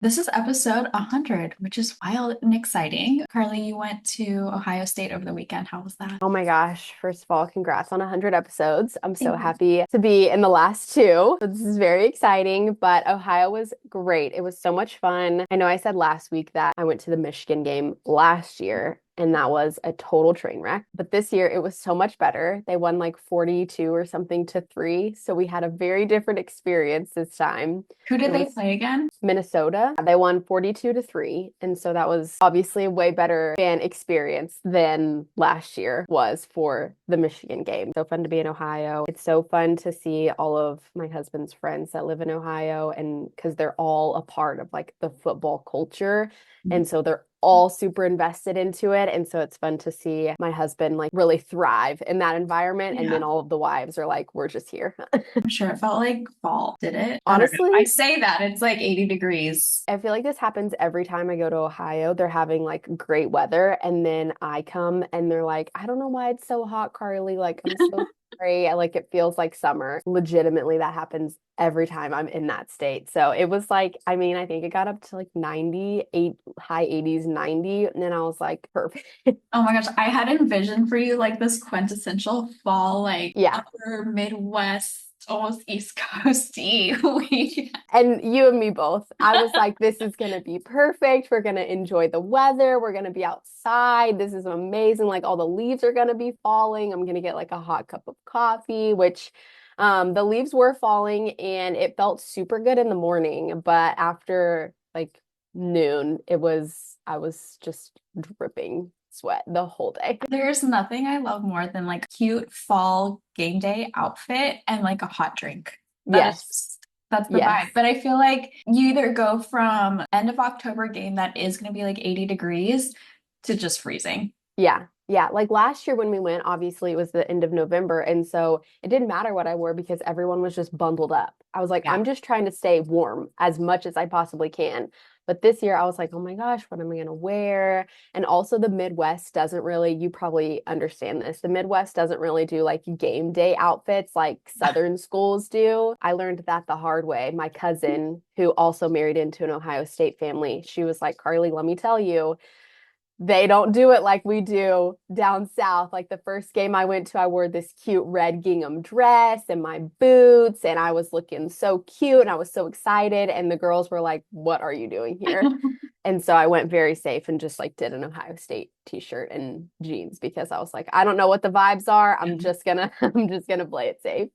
This is episode 100, which is wild and exciting. Karlee, you went to Ohio State over the weekend. How was that? Oh my gosh. First of all, congrats on 100 episodes. I'm so Thank you. happy to be in the last two. So this is very exciting, but Ohio was great. It was so much fun. I know I said last week that I went to the Michigan game last year, and that was a total train wreck. But this year it was so much better. They won like 42 or something to 3. So we had a very different experience this time. Who It did they was play again? Minnesota. They won 42 to 3. And so that was obviously a way better fan experience than last year was for the Michigan game. So fun to be in Ohio. It's so fun to see all of my husband's friends that live in Ohio, and because they're all a part of like the football culture. And so they're all super invested into it. And so it's fun to see my husband like really thrive in that environment. And then Yeah, all of the wives are like, we're just here. I'm sure it felt like fall. Did it? I don't know. I Honestly, say that it's like 80 degrees. I feel like this happens every time I go to Ohio. They're having like great weather, and then I come and they're like, I don't know why it's so hot, Karlee. Like, I'm so sorry. Like, it feels like summer. Legitimately, that happens every time I'm in that state. So it was like, I mean, I think it got up to like 98, high 80s, 90. And then I was like, perfect. Oh my gosh, I had envisioned for you like this quintessential fall, like Yeah. upper Midwest, almost East Coasty week. And you and me both. I was like, this is going to be perfect. We're going to enjoy the weather. We're going to be outside. This is amazing. Like all the leaves are going to be falling. I'm going to get like a hot cup of coffee, which the leaves were falling and it felt super good in the morning. But after like noon, I was just dripping sweat the whole day. There's nothing I love more than like cute fall game day outfit and like a hot drink. That is Yes. just that's the Yes. vibe. But I feel like you either go from end of October game that is going to be like 80 degrees to just freezing. Yeah. Yeah. Like last year when we went, obviously it was the end of November. And so it didn't matter what I wore because everyone was just bundled up. I was like, Yeah. I'm just trying to stay warm as much as I possibly can. But this year I was like, oh my gosh, what am I going to wear? And also the Midwest doesn't really, you probably understand this. The Midwest doesn't really do like game day outfits like Southern schools do. I learned that the hard way. My cousin, who also married into an Ohio State family, she was like, Karlee, let me tell you, they don't do it like we do down south. Like the first game I went to, I wore this cute red gingham dress and my boots, and I was looking so cute and I was so excited. And the girls were like, what are you doing here? And so I went very safe and just like did an Ohio State t-shirt and jeans because I was like, I don't know what the vibes are. I'm just gonna play it safe.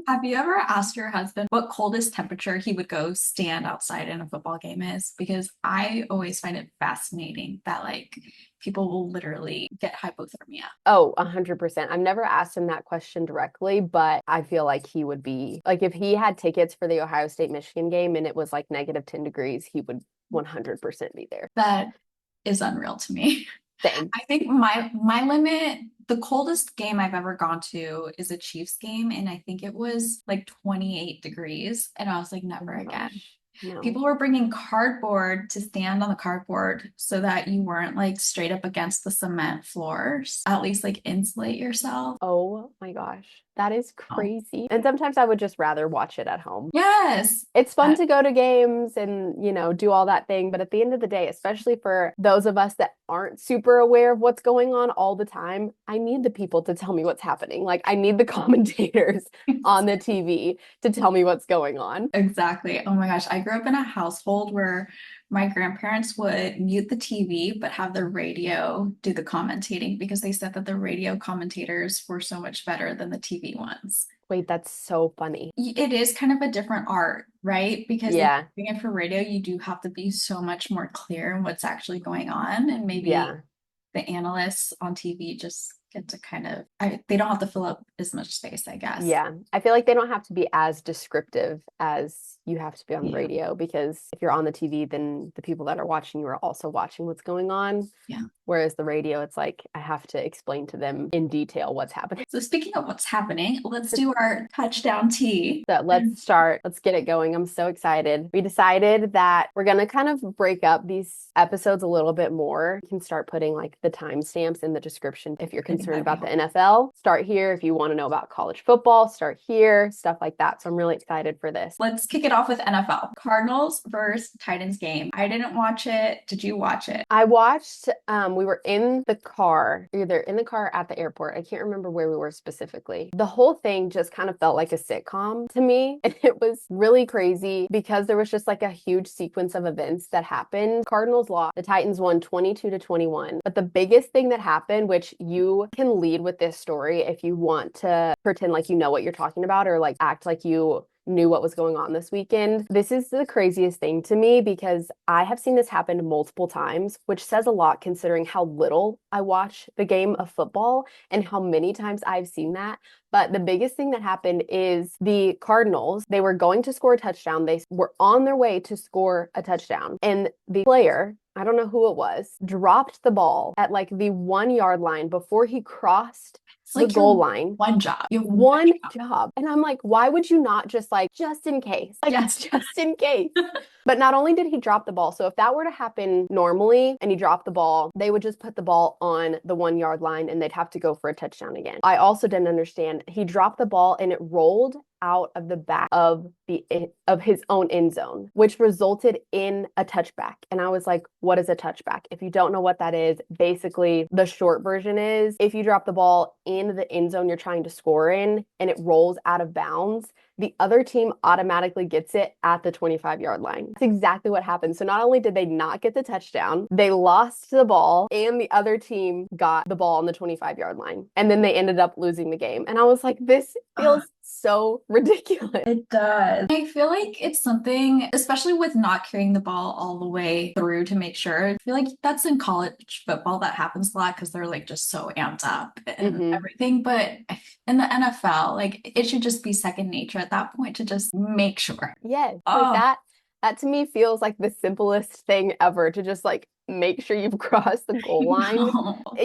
Have you ever asked your husband what coldest temperature he would go stand outside in a football game is? Because I always find it fascinating that like people will literally get hypothermia. Oh, 100%. I've never asked him that question directly, but I feel like he would be like if he had tickets for the Ohio State Michigan game and it was like negative 10 degrees, he would 100% be there. That is unreal to me. Same. I think my limit, the coldest game I've ever gone to is a Chiefs game, and I think it was like 28 degrees, and I was like, Oh never my again. gosh. No. People were bringing cardboard to stand on the cardboard so that you weren't like straight up against the cement floors. At least like insulate yourself. Oh my gosh. That is Oh, crazy. And sometimes I would just rather watch it at home. yes. It's fun Uh, to go to games and, do all that thing. But at the end of the day, especially for those of us that aren't super aware of what's going on all the time, I need the people to tell me what's happening. Like, I need the commentators on the TV to tell me what's going on. exactly. Oh my gosh. I grew up in a household where my grandparents would mute the TV but have the radio do the commentating because they said that the radio commentators were so much better than the TV ones. Wait, that's so funny. It is kind of a different art, right? Because if Yeah. you're doing it for radio, you do have to be so much more clear in what's actually going on. And maybe Yeah. the analysts on TV just get to kind of, they don't have to fill up as much space, I guess. Yeah. I feel like they don't have to be as descriptive as you have to be on the Yeah. radio because if you're on the TV, then the people that are watching you are also watching what's going on. Yeah. Whereas the radio, it's like I have to explain to them in detail what's happening. So speaking of what's happening, let's do our touchdown tea. So let's start. Let's get it going. I'm so excited. We decided that we're going to kind of break up these episodes a little bit more. You can start putting like the timestamps in the description if you're concerned about the NFL. Start here. If you want to know about college football, start here, stuff like that. So I'm really excited for this. Let's kick it off with NFL. Cardinals versus Titans game. I didn't watch it. Did you watch it? I watched, we were in the car, either in the car or at the airport. I can't remember where we were specifically. The whole thing just kind of felt like a sitcom to me. And it was really crazy because there was just like a huge sequence of events that happened. Cardinals lost. The Titans won 22-21. But the biggest thing that happened, which you can lead with this story if you want to pretend like you know what you're talking about or like act like you knew what was going on this weekend. This is the craziest thing to me because I have seen this happen multiple times, which says a lot considering how little I watch the game of football and how many times I've seen that. But the biggest thing that happened is the Cardinals, they were going to score a touchdown. They were on their way to score a touchdown. And the player, I don't know who it was, dropped the ball at like the 1 yard line before he crossed the goal line. One job. You have one job. And I'm like, why would you not just like, just in case? Like, Yes. just in case. But not only did he drop the ball, so if that were to happen normally and he dropped the ball, they would just put the ball on the 1 yard line and they'd have to go for a touchdown again. I also didn't understand. He dropped the ball and it rolled out of the back of his own end zone, which resulted in a touchback. And I was like, what is a touchback? If you don't know what that is, basically the short version is if you drop the ball in the end zone you're trying to score in and it rolls out of bounds, the other team automatically gets it at the 25-yard line. That's exactly what happened. So not only did they not get the touchdown, they lost the ball and the other team got the ball on the 25-yard line. And then they ended up losing the game. And I was like, this feels so ridiculous. It does. I feel like it's something, especially with not carrying the ball all the way through to make sure. I feel like that's in college football that happens a lot because they're like just so amped up and everything. But in the NFL, like it should just be second nature at that point to just make sure. Yes, like that to me feels like the simplest thing ever to just like make sure you've crossed the goal line.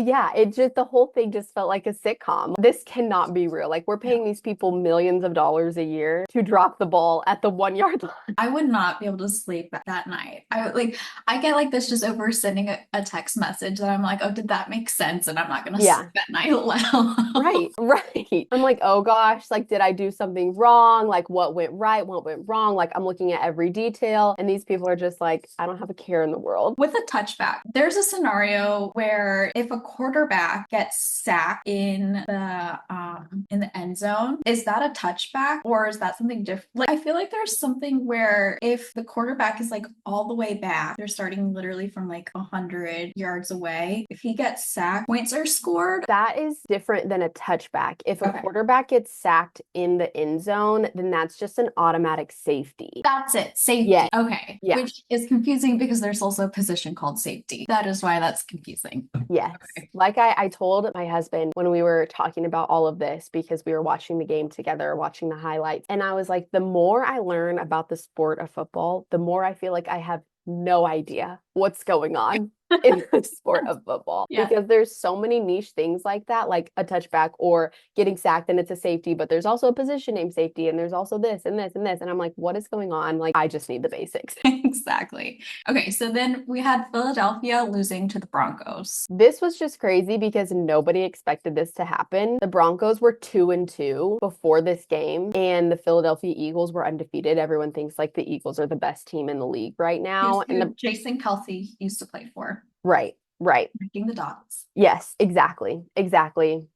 Yeah, it just, the whole thing just felt like a sitcom. This cannot be real. Like we're paying these people millions of dollars a year to drop the ball at the 1 yard line. I would not be able to sleep that night. I get like this just over sending a text message that I'm like, oh, did that make sense? And I'm not gonna sleep at night alone. Right. I'm like, oh gosh, like did I do something wrong? Like what went right? What went wrong? Like I'm looking at every detail and these people are just like, I don't have a care in the world. With a touchback, there's a scenario where if a quarterback gets sacked in the end zone, is that a touchback or is that something different? Like I feel like there's something where if the quarterback is like all the way back, they're starting literally from like 100 yards away. If he gets sacked, points are scored. That is different than a touchback. If a quarterback gets sacked in the end zone, then that's just an automatic safety. That's it. Safety. Yeah. Okay. Yeah. Which is confusing because there's also a position called safety. That is why that's confusing. Yes. Okay. Like I told my husband when we were talking about all of this, because we were watching the game together, watching the highlights, and I was like, the more I learn about the sport of football, the more I feel like I have no idea what's going on in the sport of football. Because there's so many niche things like that, like a touchback or getting sacked and it's a safety, but there's also a position named safety and there's also this and this and this. And I'm like, what is going on? Like, I just need the basics. Exactly. Okay, so then we had Philadelphia losing to the Broncos. This was just crazy because nobody expected this to happen. The Broncos were 2-2 before this game and the Philadelphia Eagles were undefeated. Everyone thinks like the Eagles are the best team in the league right now. And Jason Kelce used to play for. Right. Connecting the dots. Yes, exactly.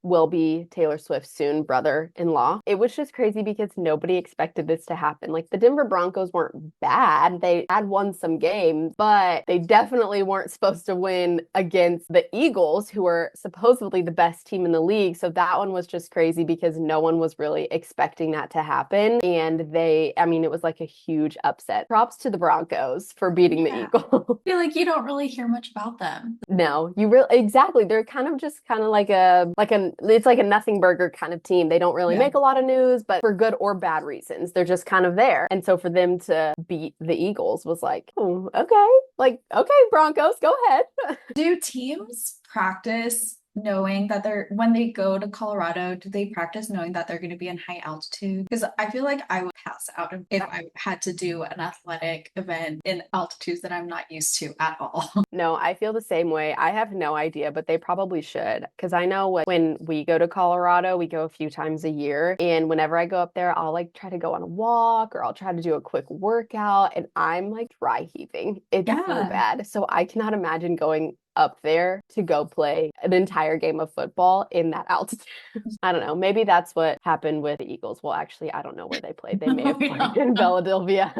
Will be Taylor Swift's soon brother-in-law. It was just crazy because nobody expected this to happen. Like the Denver Broncos weren't bad. They had won some games, but they definitely weren't supposed to win against the Eagles, who are supposedly the best team in the league. So that one was just crazy because no one was really expecting that to happen. And it was like a huge upset. Props to the Broncos for beating the Eagles. I feel like you don't really hear much about them. No, you really exactly. They're kind of just kind of it's like a nothing burger kind of team. They don't really Yeah. make a lot of news, but for good or bad reasons. They're just kind of there. And so for them to beat the Eagles was like, oh, okay. Like, okay, Broncos, go ahead. Do teams practice knowing that when they go to Colorado, do they practice knowing that they're going to be in high altitude? Because I feel like I would pass out if I had to do an athletic event in altitudes that I'm not used to at all. No, I feel the same way. I have no idea, but they probably should. Because I know when we go to Colorado, we go a few times a year. And whenever I go up there, I'll like try to go on a walk or I'll try to do a quick workout. And I'm like dry heaving. It's so Yeah. bad. So I cannot imagine going up there to go play an entire game of football in that altitude. I don't know. Maybe that's what happened with the Eagles. Well, actually, I don't know where they played. They may have We played don't in know. Philadelphia,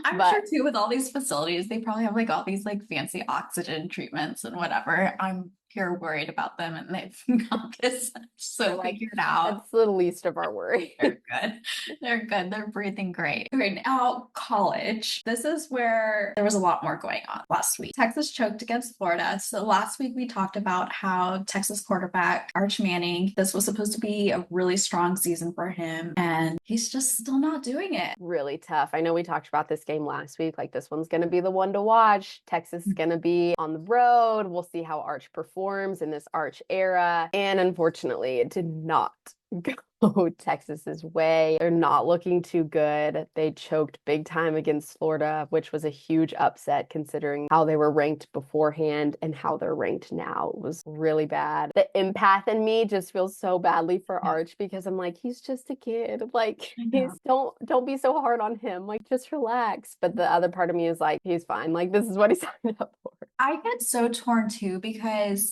I'm sure but too, with all these facilities, they probably have like all these like fancy oxygen treatments and whatever. I'm here worried about them and they've got this they're so like, figured out. that's the least of our worry. They're good. They're good. They're breathing great. Okay, now college. This is where there was a lot more going on last week. Texas choked against Florida. So last week we talked about how Texas quarterback Arch Manning, this was supposed to be a really strong season for him, and he's just still not doing it. Really tough. I know we talked about this game last week. Like, this one's going to be the one to watch. Texas is going to be on the road. We'll see how Arch performs in this Arch era. And unfortunately, it did not go Texas's way. They're not looking too good. They choked big time against Florida, which was a huge upset considering how they were ranked beforehand and how they're ranked now. It was really bad. The empath in me just feels so badly for Yeah, Arch because I'm like, he's just a kid. Like, I know. he's don't be so hard on him. Like, just relax. But the other part of me is like, he's fine. Like, this is what he signed up for. I get so torn too because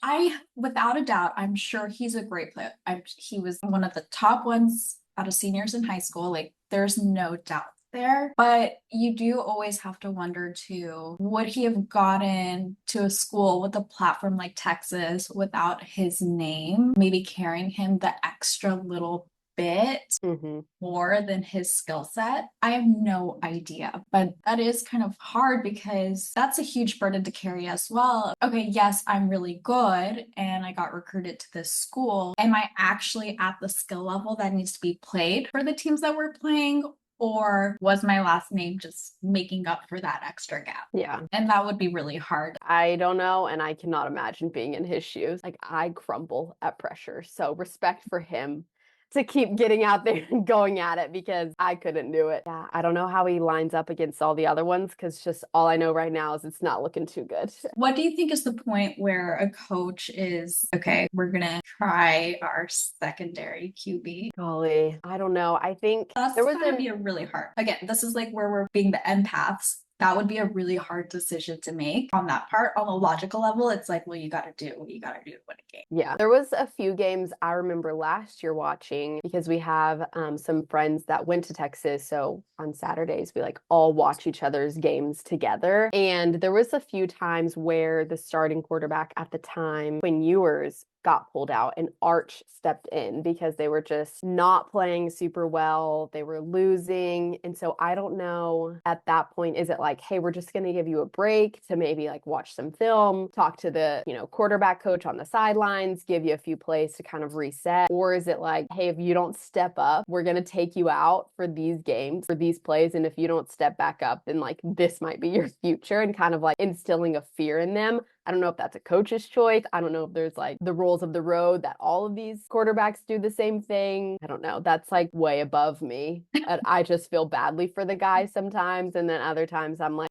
I without a doubt I'm sure he's a great player. He was one of the top ones out of seniors in high school. Like there's no doubt there. But you do always have to wonder too, would he have gotten to a school with a platform like Texas without his name, maybe carrying him the extra little bit Hmm. more than his skill set? I have no idea, but that is kind of hard because that's a huge burden to carry as well. Okay, yes, I'm really good and I got recruited to this school. Am I actually at the skill level that needs to be played for the teams that we're playing? Or was my last name just making up for that extra gap? Yeah. And that would be really hard. I don't know, and I cannot imagine being in his shoes. Like, I crumble at pressure. So respect for him to keep getting out there and going at it because I couldn't do it. Yeah, I don't know how he lines up against all the other ones because just all I know right now is it's not looking too good. What do you think is the point where a coach is, okay, we're going to try our secondary QB? Golly, I don't know. I think That's there was gotta be a really hard. Again, this is like where we're being the empaths. That would be a really hard decision to make on that part. On a logical level, it's like, well, you gotta do what you gotta do to win a game. Yeah, there was a few games I remember last year watching because we have some friends that went to Texas. So on Saturdays, we like all watch each other's games together. And there was a few times where the starting quarterback at the time, Quinn Ewers, got pulled out and Arch stepped in because they were just not playing super well. They were losing. And so I don't know at that point, is it like, hey, we're just going to give you a break to maybe like watch some film, talk to the, quarterback coach on the sidelines, give you a few plays to kind of reset? Or is it like, hey, if you don't step up, we're going to take you out for these games, for these plays. And if you don't step back up, then like this might be your future, and kind of like instilling a fear in them. I don't know if that's a coach's choice. I don't know if there's like the rules of the road that all of these quarterbacks do the same thing. I don't know. That's like way above me. And I just feel badly for the guy sometimes. And then other times I'm like,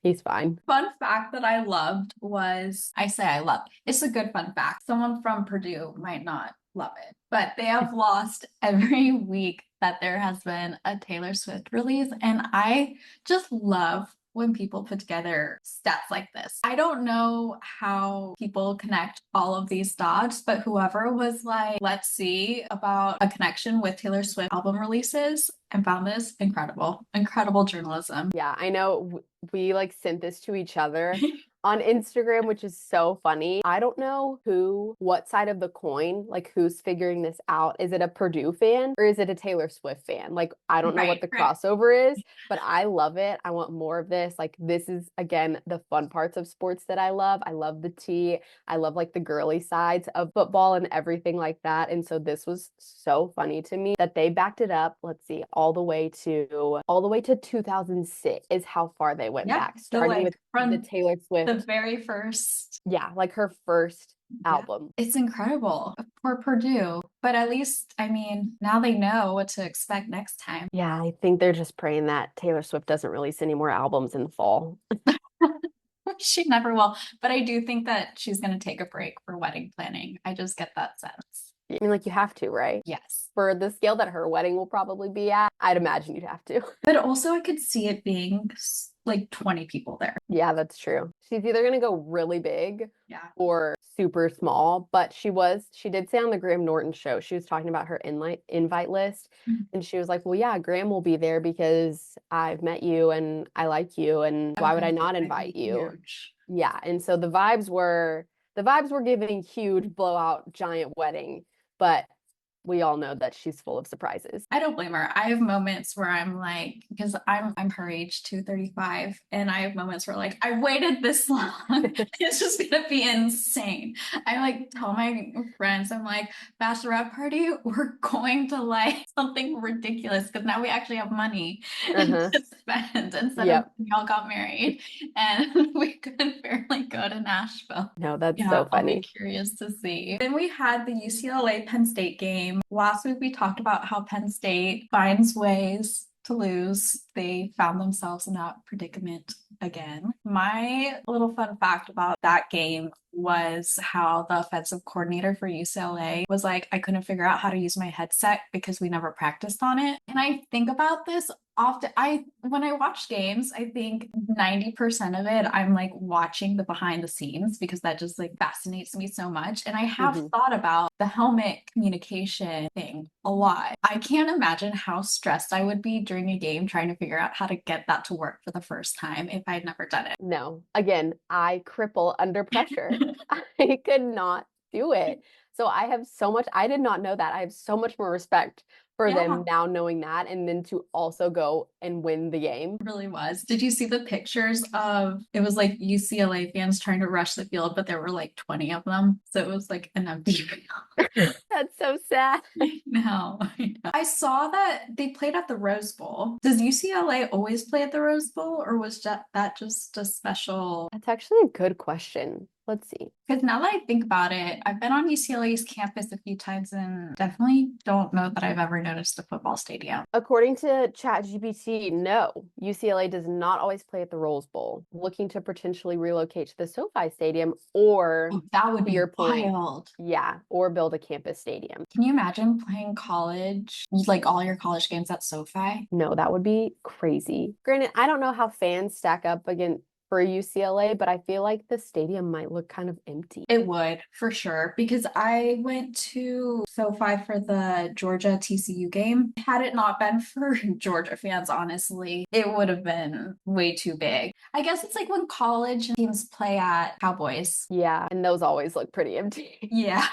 he's fine. Fun fact that I loved was I say I love. It's a good fun fact. Someone from Purdue might not love it, but they have lost every week that there has been a Taylor Swift release. And I just love when people put together stats like this. I don't know how people connect all of these dots, but whoever was like, let's see about a connection with Taylor Swift album releases and found this incredible, incredible journalism. Yeah, I know we like sent this to each other on Instagram, which is so funny. I don't know what side of the coin, like who's figuring this out. Is it a Purdue fan or is it a Taylor Swift fan? Like, I don't know what Right, the right. crossover is, but I love it. I want more of this. Like, this is, again, the fun parts of sports that I love. I love the tea. I love like the girly sides of football and everything like that. And so this was so funny to me that they backed it up. Let's see, all the way to 2006 is how far they went Yeah. back, So starting like with the from Taylor the Swift. very first, Yeah, like her first yeah, album. it's incredible for Purdue. But at least, I mean, now they know what to expect next time. Yeah, I think they're just praying that Taylor Swift doesn't release any more albums in the fall. She never will. But I do think that she's going to take a break for wedding planning. I just get that sense. I mean, like you have to, right? Yes. For the scale that her wedding will probably be at, I'd imagine you'd have to. But also, I could see it being like 20 people there. Yeah, that's true. She's either gonna go really big Yeah. or super small, but she did say on the Graham Norton show, she was talking about her invite list, and she was like, "Well, yeah, Graham will be there because I've met you and I like you, and I'm why would I gonna not be invite you?" huge. Yeah, and so the vibes were giving huge blowout giant wedding, but we all know that she's full of surprises. I don't blame her. I have moments where I'm like, because I'm her age, 235, and I have moments where like I waited this long. It's just gonna be insane. I like tell my friends, I'm like, bachelorette party, we're going to like something ridiculous because now we actually have money Uh-huh. to spend instead of Yep. we all got married and we could barely go to Nashville. No, that's Yeah, so I'll be funny. curious to see. Then we had the UCLA Penn State game. Last week we talked about how Penn State finds ways to lose. They found themselves in that predicament again. My little fun fact about that game was how the offensive coordinator for UCLA was like, I couldn't figure out how to use my headset because we never practiced on it. And I think about this often. When I watch games, I think 90% of it I'm like watching the behind the scenes because that just like fascinates me so much. And I have Hmm. thought about the helmet communication thing a lot. I can't imagine how stressed I would be during a game trying to figure out how to get that to work for the first time if I'd never done No, again, I cripple under pressure. it. I could not do it. So I did not know that. I have so much more respect for Yeah. them now knowing that and then to also go and win the game. Really was. Did you see the pictures of it was like UCLA fans trying to rush the field, but there were like 20 of them. So it was like an empty field. That's so sad. No, I know. I saw that they played at the Rose Bowl. Does UCLA always play at the Rose Bowl, or was that just a special? That's actually a good question. Let's see. Because now that I think about it, I've been on UCLA's campus a few times and definitely don't know that I've ever noticed a football stadium. According to ChatGPT, no, UCLA does not always play at the Rose Bowl, looking to potentially relocate to the SoFi Stadium or, Oh, that would to be your point, wild. yeah, or build a campus stadium. Can you imagine playing college, like all your college games at SoFi? No, that would be crazy. Granted, I don't know how fans stack up again for UCLA, but I feel like the stadium might look kind of empty. It would for sure because I went to SoFi for the Georgia TCU game. Had it not been for Georgia fans, honestly, it would have been way too big. I guess it's like when college teams play at Cowboys. Yeah, and those always look pretty empty. Yeah.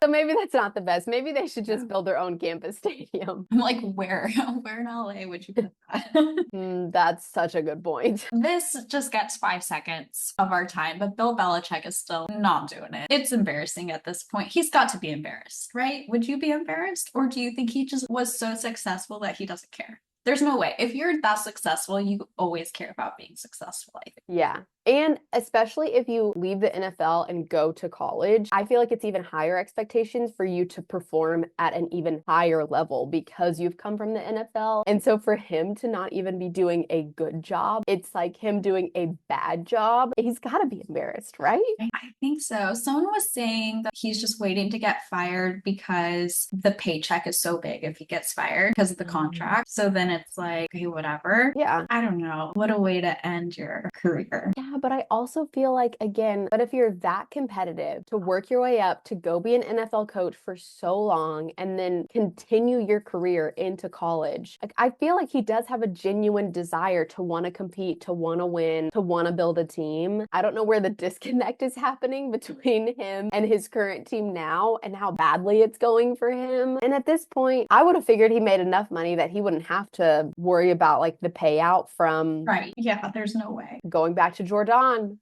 So maybe that's not the best. Maybe they should just build their own campus stadium. I'm like, where in LA would you put that? That's such a good point. This just gets 5 seconds of our time, but Bill Belichick is still not doing it. It's embarrassing at this point. He's got to be embarrassed, right? Would you be embarrassed? Or do you think he just was so successful that he doesn't care? There's no way. If you're that successful, you always care about being successful, I think. Yeah. And especially if you leave the NFL and go to college, I feel like it's even higher expectations for you to perform at an even higher level because you've come from the NFL. And so for him to not even be doing a good job, it's like him doing a bad job. He's got to be embarrassed, right? I think so. Someone was saying that he's just waiting to get fired because the paycheck is so big if he gets fired because of the contract. So then it's like, okay, whatever. Yeah. I don't know. What a way to end your career. Yeah, but I also feel like, again, but if you're that competitive to work your way up, to go be an NFL coach for so long and then continue your career into college, like, I feel like he does have a genuine desire to want to compete, to want to win, to want to build a team. I don't know where the disconnect is happening between him and his current team now and how badly it's going for him. And at this point, I would have figured he made enough money that he wouldn't have to worry about like the payout from Right. Yeah, there's no way. going back to Jordan.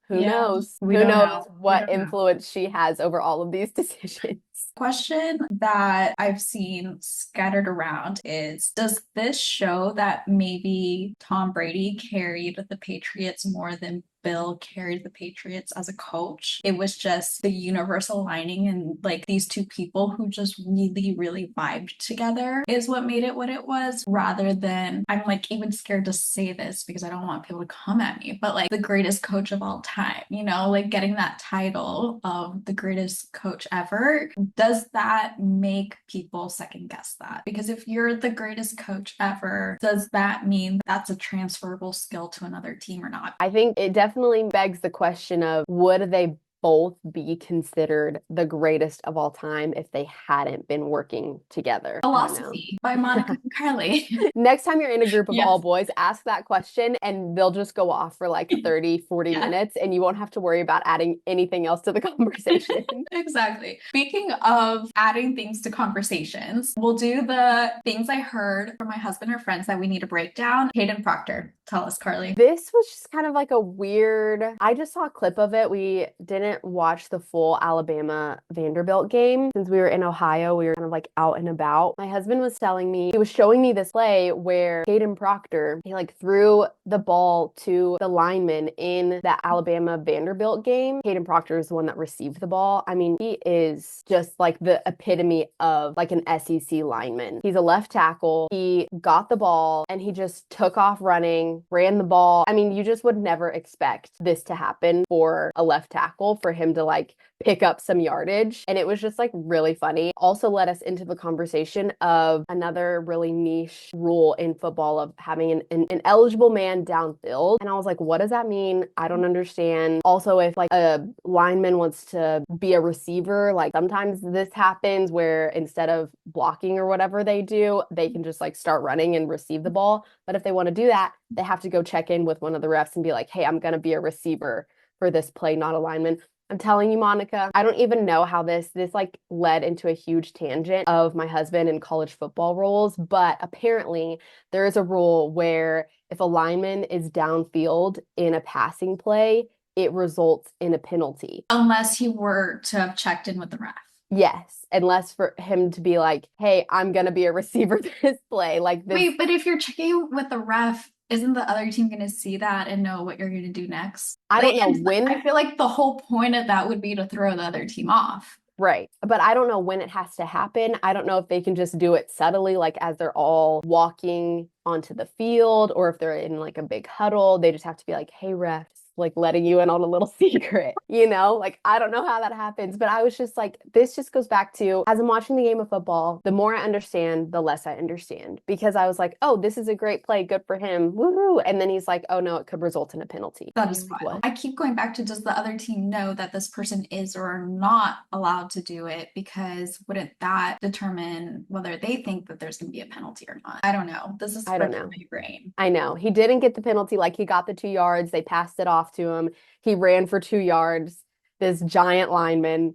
Who Yeah, knows? we Who don't knows know. We what don't know. influence she has over all of these decisions? Question that I've seen scattered around is, does this show that maybe Tom Brady carried the Patriots more than Bill carried the Patriots as a coach? It was just the universal lining and like these two people who just really, really vibed together is what made it what it was, rather than, I'm like even scared to say this because I don't want people to come at me, but like the greatest coach of all time, you know, like getting that title of the greatest coach ever. Does that make people second guess that? Because if you're the greatest coach ever, does that mean that's a transferable skill to another team or not? I think it definitely begs the question of, would they both be considered the greatest of all time if they hadn't been working together? I don't know. Philosophy by Monica and Karlee. Next time you're in a group of Yes. all boys, ask that question and they'll just go off for like 30, 40 Yeah. minutes and you won't have to worry about adding anything else to the conversation. Exactly. Speaking of adding things to conversations, we'll do the things I heard from my husband or friends that we need to break down. Hayden Proctor, tell us, Karlee. This was just kind of like a weird, I just saw a clip of it. We didn't watch the full Alabama Vanderbilt game. Since we were in Ohio, we were kind of like out and about. My husband was telling me, he was showing me this play where Hayden Proctor, he like threw the ball to the lineman in the Alabama Vanderbilt game. Hayden Proctor is the one that received the ball. I mean, he is just like the epitome of like an SEC lineman. He's a left tackle. He got the ball and he just took off running, ran the ball. I mean, you just would never expect this to happen for a left tackle, for him to like pick up some yardage. And it was just like really funny. Also led us into the conversation of another really niche rule in football of having an eligible man downfield. And I was like, what does that mean? I don't understand. Also, if like a lineman wants to be a receiver, like sometimes this happens where instead of blocking or whatever they do, they can just like start running and receive the ball. But if they want to do that, they have to go check in with one of the refs and be like, hey, I'm going to be a receiver for this play, not a lineman. I'm telling you, Monica, I don't even know how this like led into a huge tangent of my husband and college football rules, but apparently there is a rule where if a lineman is downfield in a passing play, it results in a penalty. Unless he were to have checked in with the ref. Yes, unless for him to be like, hey, I'm going to be a receiver this play. Like this. Wait, but if you're checking with the ref, isn't the other team going to see that and know what you're going to do next? I don't know And when. I feel like the whole point of that would be to throw the other team off. Right. But I don't know when it has to happen. I don't know if they can just do it subtly, like as they're all walking onto the field, or if they're in like a big huddle, they just have to be like, hey, refs, like letting you in on a little secret, you know? Like, I don't know how that happens, but I was just like, this just goes back to, as I'm watching the game of football, the more I understand, the less I understand, because I was like, oh, this is a great play. Good for him. Woohoo. And then he's like, oh no, it could result in a penalty. That is wild. I keep going back to, does the other team know that this person is or are not allowed to do it? Because wouldn't that determine whether they think that there's going to be a penalty or not? I don't know. This is I don't know. my brain. I know. He didn't get the penalty. Like, he got the 2 yards. They passed it off to him. He ran for 2 yards. This giant lineman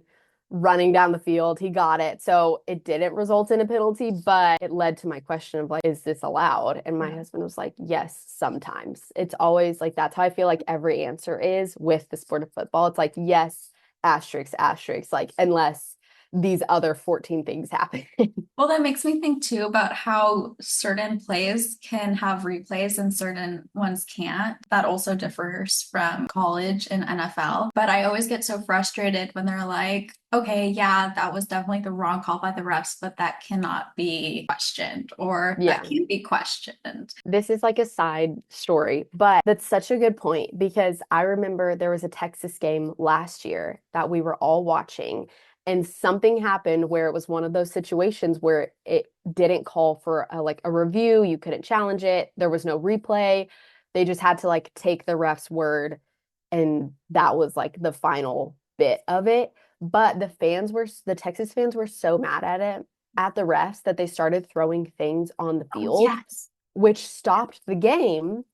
running down the field. He got it. So it didn't result in a penalty, but it led to my question of like, is this allowed? And my husband was like, yes, sometimes. It's always like, that's how I feel like every answer is with the sport of football. It's like, yes, asterisk, asterisk, like, unless these other 14 things happen. Well, that makes me think too about how certain plays can have replays and certain ones can't. That also differs from college and NFL. But I always get so frustrated when they're like, okay, yeah, that was definitely the wrong call by the refs, but that cannot be questioned, or that can be questioned. This is like a side story, but that's such a good point, because I remember there was a Texas game last year that we were all watching, and something happened where it was one of those situations where it didn't call for a review. You couldn't challenge it. There was no replay. They just had to like take the ref's word and that was like the final bit of it. But the Texas fans were so mad at it, at the refs, that they started throwing things on the Oh, field, yes. which stopped the game,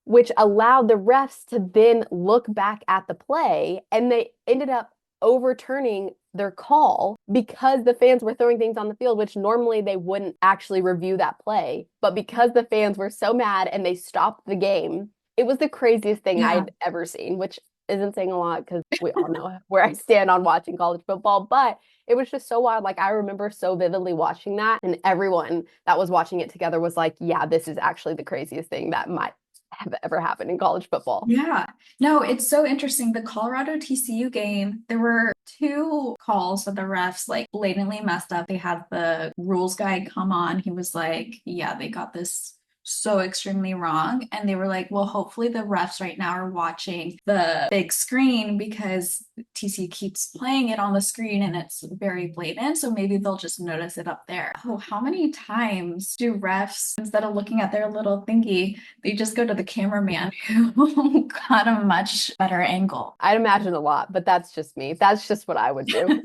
which allowed the refs to then look back at the play, and they ended up overturning their call because the fans were throwing things on the field, which normally they wouldn't actually review that play. But because the fans were so mad and they stopped the game, it was the craziest thing Yeah. I'd ever seen, which isn't saying a lot because we all know where I stand on watching college football, but it was just so wild. Like I remember so vividly watching that, and everyone that was watching it together was like, yeah, this is actually the craziest thing that might have ever happened in college football. Yeah. No, it's so interesting. The Colorado TCU game, there were two calls that the refs like blatantly messed up. They had the rules guy come on. He was like, yeah, they got this so extremely wrong. And they were like, well, hopefully the refs right now are watching the big screen because TCU keeps playing it on the screen and it's very blatant. So maybe they'll just notice it up there. Oh, how many times do refs, instead of looking at their little thingy, they just go to the cameraman who got a much better angle? I'd imagine a lot, but that's just me. That's just what I would do.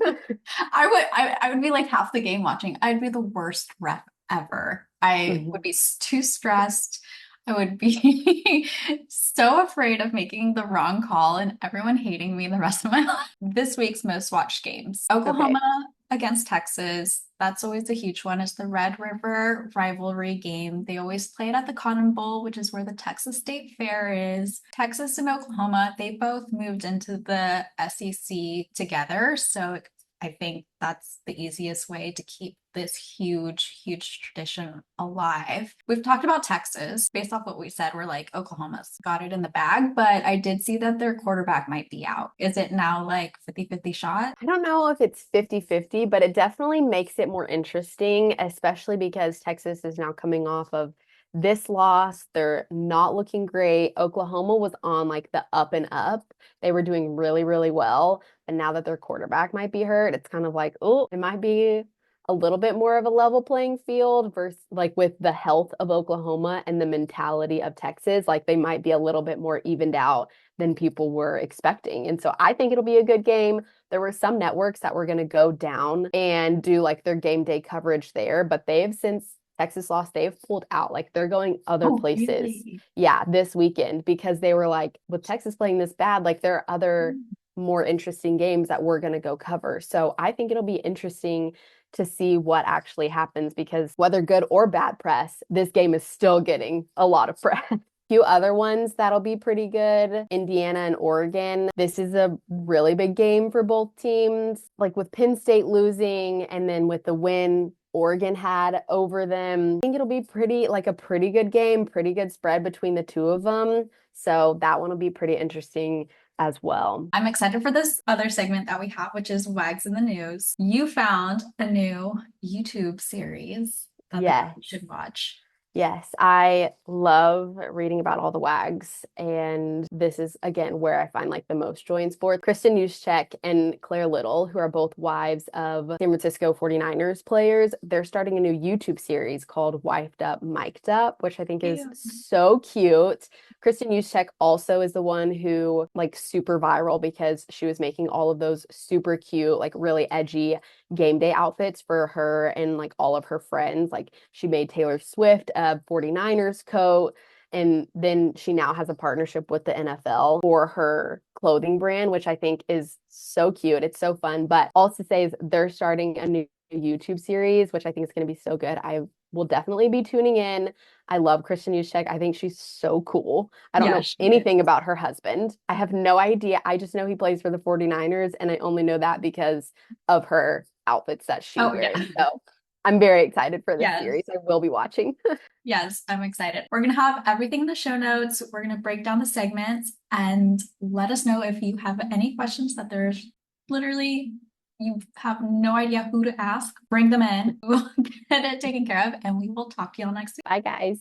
I would be like half the game watching. I'd be the worst ref ever. I would Mhm. be too stressed. I would be so afraid of making the wrong call and everyone hating me the rest of my life. This week's most watched games. Okay. Oklahoma against Texas. That's always a huge one. It's the Red River rivalry game. They always play it at the Cotton Bowl, which is where the Texas State Fair is. Texas and Oklahoma, they both moved into the SEC together. So I think that's the easiest way to keep this huge, huge tradition alive. We've talked about Texas. Based off what we said, we're like, Oklahoma's got it in the bag, but I did see that their quarterback might be out. Is it now like 50-50 shot? I don't know if it's 50-50, but it definitely makes it more interesting, especially because Texas is now coming off of this loss. They're not looking great. Oklahoma was on like the up and up. They were doing really, really well. And now that their quarterback might be hurt, it's kind of like, oh, it might be a little bit more of a level playing field versus like with the health of Oklahoma and the mentality of Texas, like they might be a little bit more evened out than people were expecting. And so I think it'll be a good game. There were some networks that were going to go down and do like their game day coverage there, but they've since Texas lost, they've pulled out. Like they're going other Oh, places. really? Yeah, this weekend because they were like, with Texas playing this bad, like there are other more interesting games that we're going to go cover. So I think it'll be interesting to see what actually happens because whether good or bad press, this game is still getting a lot of press. Few other ones that'll be pretty good. Indiana and Oregon. This is a really big game for both teams. Like with Penn State losing and then with the win Oregon had over them. I think it'll be a pretty good game, pretty good spread between the two of them. So that one will be pretty interesting as well. I'm excited for this other segment that we have, which is Wags in the News. You found a new YouTube series that the Yes. girls should watch. Yes, I love reading about all the wags. And this is, again, where I find like the most joy in sports. Kristen Juszczyk and Claire Little, who are both wives of San Francisco 49ers players, they're starting a new YouTube series called Wifed Up, Mic'd Up, which I think is Ew. so cute. Kristen Juszczyk also is the one who like super viral because she was making all of those super cute, like really edgy game day outfits for her and like all of her friends. Like she made Taylor Swift a 49ers coat. And then she now has a partnership with the NFL for her clothing brand, which I think is so cute. It's so fun. But all to say is they're starting a new YouTube series, which I think is going to be so good. I will definitely be tuning in. I love Kristen Juszczyk. I think she's so cool. I don't Yeah, know she is. anything about her husband. I have no idea. I just know he plays for the 49ers, and I only know that because of her outfits that she Oh, yeah. wears. So I'm very excited for this Yes. series. I will be watching. Yes, I'm excited. We're going to have everything in the show notes. We're going to break down the segments and let us know if you have any questions that there's literally you have no idea who to ask. Bring them in. We'll get it taken care of and we will talk to y'all next week. Bye, guys.